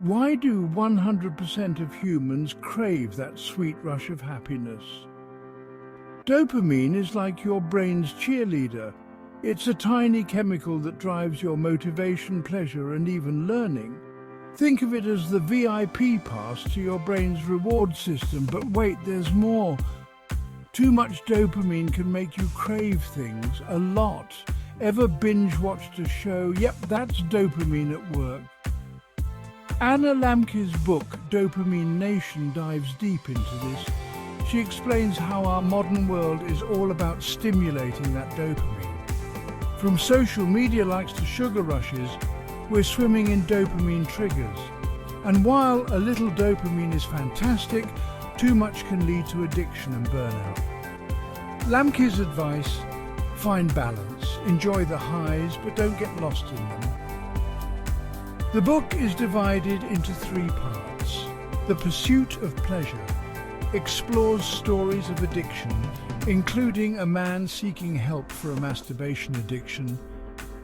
Why do 100% of humans crave that sweet rush of happiness? Dopamine is like your brain's cheerleader. It's a tiny chemical that drives your motivation, pleasure, and even learning. Think of it as the VIP pass to your brain's reward system, but wait, there's more. Too much dopamine can make you crave things a lot. Ever binge-watched a show? Yep, that's dopamine at work. Anna Lemke's book, Dopamine Nation, dives deep into this. She explains how our modern world is all about stimulating that dopamine. From social media likes to sugar rushes, we're swimming in dopamine triggers. And while a little dopamine is fantastic, too much can lead to addiction and burnout. Lemke's advice: find balance, enjoy the highs, but don't get lost in them. The book is divided into 3 parts. The Pursuit of Pleasure explores stories of addiction, including a man seeking help for a masturbation addiction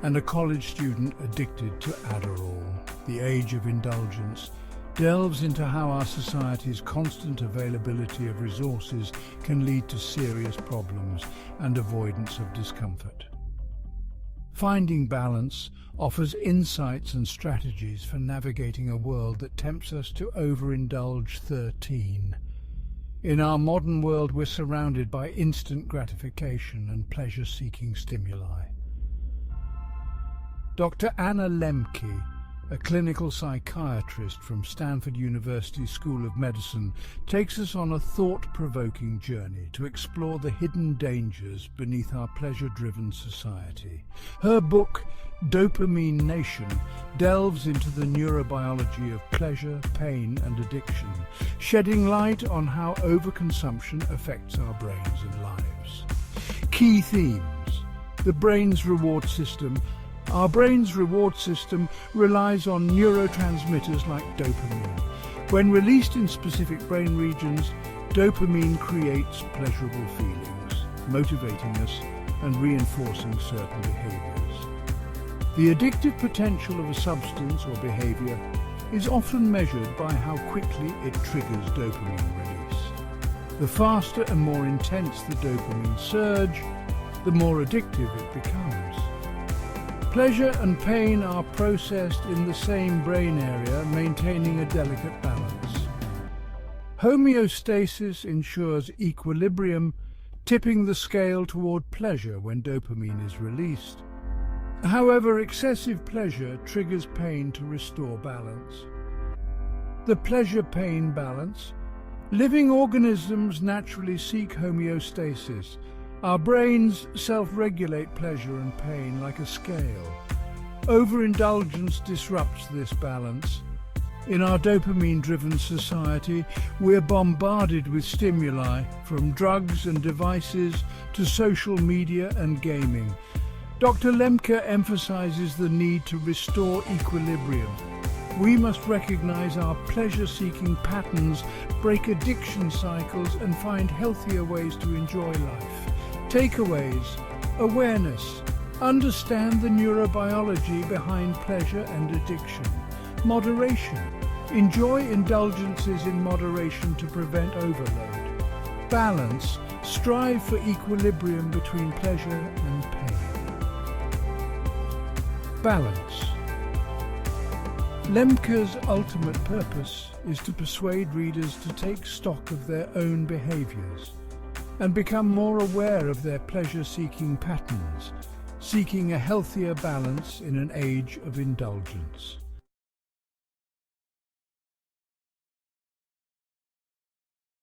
and a college student addicted to Adderall. The Age of Indulgence delves into how our society's constant availability of resources can lead to serious problems and avoidance of discomfort. Finding Balance offers insights and strategies for navigating a world that tempts us to overindulge 13. In our modern world, we're surrounded by instant gratification and pleasure-seeking stimuli. Dr. Anna Lemke, a clinical psychiatrist from Stanford University School of Medicine, takes us on a thought-provoking journey to explore the hidden dangers beneath our pleasure-driven society. Her book, Dopamine Nation, delves into the neurobiology of pleasure, pain, and addiction, shedding light on how overconsumption affects our brains and lives. Key themes: the brain's reward system. Our brain's reward system relies on neurotransmitters like dopamine. When released in specific brain regions, dopamine creates pleasurable feelings, motivating us and reinforcing certain behaviors. The addictive potential of a substance or behavior is often measured by how quickly it triggers dopamine release. The faster and more intense the dopamine surge, the more addictive it becomes. Pleasure and pain are processed in the same brain area, maintaining a delicate balance. Homeostasis ensures equilibrium, tipping the scale toward pleasure when dopamine is released. However, excessive pleasure triggers pain to restore balance. The pleasure-pain balance. Living organisms naturally seek homeostasis. Our brains self-regulate pleasure and pain like a scale. Overindulgence disrupts this balance. In our dopamine-driven society, we're bombarded with stimuli, from drugs and devices to social media and gaming. Dr. Lemke emphasizes the need to restore equilibrium. We must recognize our pleasure-seeking patterns, break addiction cycles, and find healthier ways to enjoy life. Takeaways: awareness. Understand the neurobiology behind pleasure and addiction. Moderation. Enjoy indulgences in moderation to prevent overload. Balance. Strive for equilibrium between pleasure and pain. Balance. Lemke's ultimate purpose is to persuade readers to take stock of their own behaviors and become more aware of their pleasure-seeking patterns, seeking a healthier balance in an age of indulgence.